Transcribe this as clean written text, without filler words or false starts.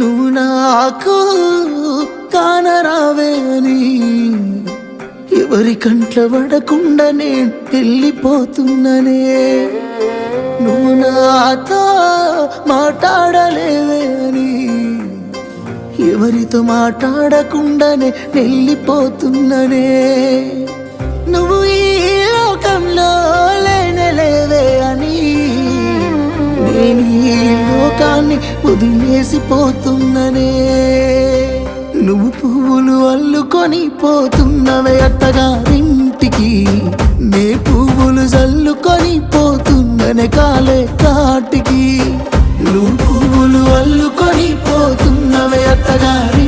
నువ్వు నాకు కానరావే అని ఎవరి కంట్ల పడకుండా నేను వెళ్ళిపోతున్ననే. నువ్వు నాతో మాట్లాడలేవే అని ఎవరితో మాట్లాడకుండానే వెళ్ళిపోతున్ననే. నువ్వు ఈ లోకంలో లేనలేవే అని నేను ఈ లోకాన్ని వదిలేసిపోతున్ననే. నువ్వు పువ్వులు అల్లుకొని పోతున్నవే అత్తగారింటికి, నే పువ్వులు జల్లుకొని పోతున్ననే కాలే కాటికి. నువ్వు పువ్వులు అల్లుకొని పోతున్నవే అత్తగారి